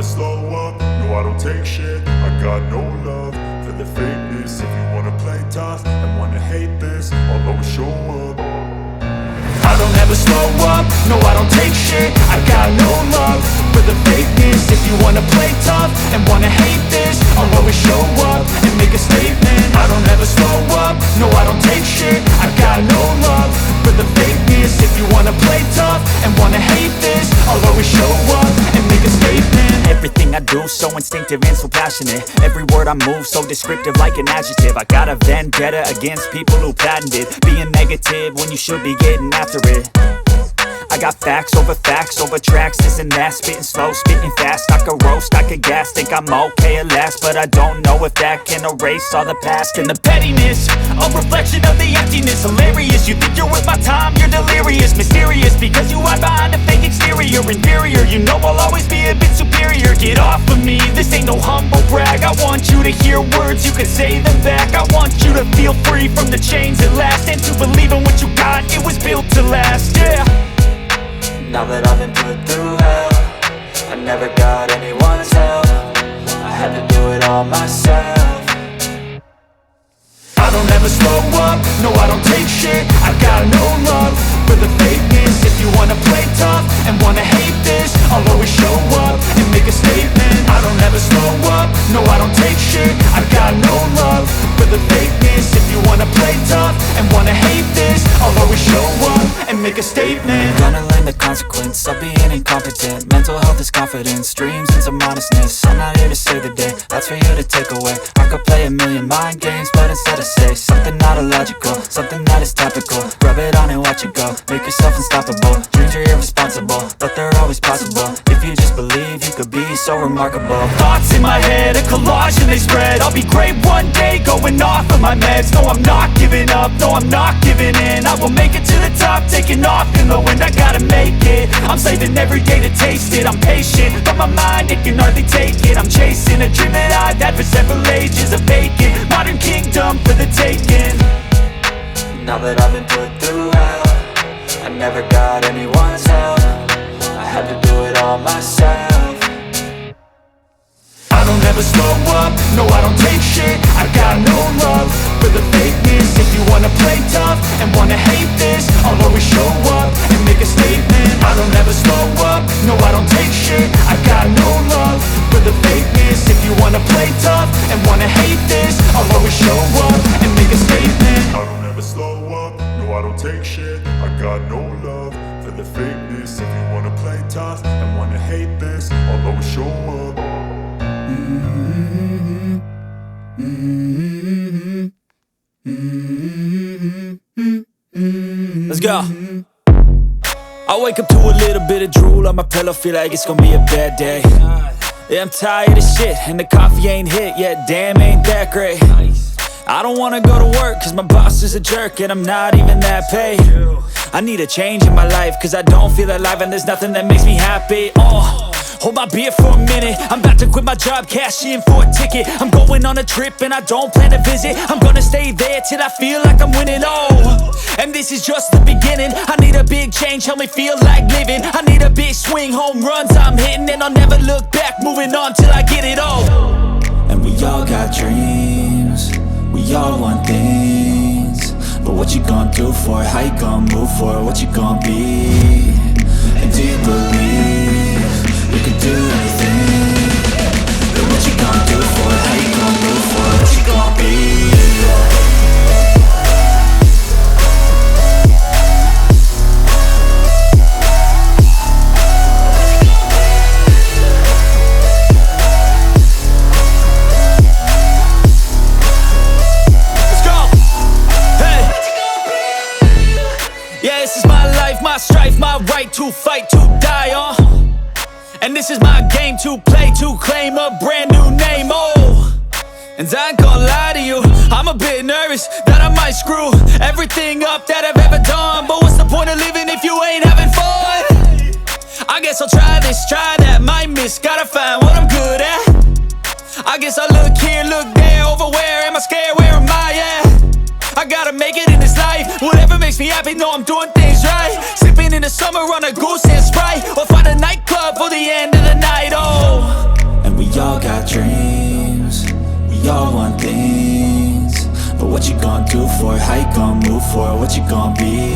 slow up, no I don't take shit. I got no love for the fakeness. If you wanna play tough and wanna hate this, I'll always show up. I don't ever slow up, no I don't take shit. I got no love for the fakeness. If you wanna play tough and wanna hate this, I'll always show up and make a statement. I don't ever slow up, no I don't take shit. I got no love for the fakeness. If you wanna play tough and wanna hate this, I'll always show up and make a statement. Everything I do so instinctive and so passionate. Every word I move so descriptive like an adjective. I got a vendetta against people who patented being negative when you should be getting after it. I got facts over tracks, this and that. Spitting slow, spitting fast, I could roast, I could gas. Think I'm okay at last, but I don't know if that can erase all the past. And the pettiness, a reflection of the emptiness. Hilarious, you think you're worth my time, you're delirious. Mysterious, because you hide behind a fake exterior. Inferior, you know I'll always be a bit superior. Get off of me, this ain't no humble brag. I want you to hear words, you can say them back. I want you to feel free from the chains at last, and to believe in what you got, it was built to last, yeah. Now that I've been put through hell, I never got anyone's help. I had to do it all myself. I don't ever slow up, no I don't take shit. I got no love for the fakeness. If you wanna play tough and wanna hate this, I'll always show up and make a statement. I don't ever slow up, no I don't take shit. I got no love for the fakeness. If you wanna play tough and wanna hate this, I'll always show up and make a statement. Gonna learn the consequence of being incompetent. Mental health is confidence, dreams and some honestness. I'm not here to save the day, that's for you to take away. I could play a million mind games, but instead I say something not illogical, something that is topical. Rub it on and watch it go, make yourself unstoppable. Dreams are irresponsible, but they're always possible. If you just believe, you could be so remarkable. Thoughts in my head, a collage and they spread. I'll be great one day, going off of my meds. No, I'm not giving up, no, I'm not giving in. I will make it to the top, taking off in the wind. I gotta make it, I'm saving every day to taste it. I'm patient, but my mind, it can hardly take it. I'm chasing a dream that I've had for several ages. A vacant, modern kingdom for the taking. Now that I've been put through hell, I never got anyone's help. I had to do it all myself. I don't ever slow up, no I don't take shit. I got no love for the fakeness. If you wanna play tough and wanna hate this, I'll always show up and make a statement. I don't ever slow up, no I don't take shit. I got no love for the fakeness. If you wanna play tough and wanna hate this, I'll always show up and make a statement. I don't ever slow up, no I don't take shit. I got no love for the fakeness. If you wanna play tough and wanna hate this, I'll always show up. Let's go. I wake up to a little bit of drool on my pillow, feel like it's gonna be a bad day. Yeah, I'm tired of shit, and the coffee ain't hit yet, damn ain't that great. I don't wanna go to work, cause my boss is a jerk, and I'm not even that paid. I need a change in my life, cause I don't feel alive, and there's nothing that makes me happy. Hold my beer for a minute, I'm about to quit my job, cash in for a ticket. I'm going on a trip and I don't plan to visit. I'm gonna stay there till I feel like I'm winning, and this is just the beginning. I need a big change, help me feel like living. I need a big swing, home runs I'm hitting, and I'll never look back, moving on till I get it all. And we all got dreams, we all want things, but what you gonna do for it? How you gonna move for it? What you gonna be? And do you believe you can do anything? But what you gonna do for it? How you gonna move for it? What you gonna be? My strife, my right to fight, to die on. And this is my game to play, to claim a brand new name, And I ain't gonna lie to you, I'm a bit nervous that I might screw everything up that I've ever done. But what's the point of living if you ain't having fun? I guess I'll try this, try that, might miss, gotta find what I'm good at. I guess I look here, look there, over where am I scared, where am I at? I gotta make it in this life, whatever makes me happy, know I'm doing things right. Sipping in the summer on a goose and Sprite, or find a nightclub for the end of the night, what you gon' be.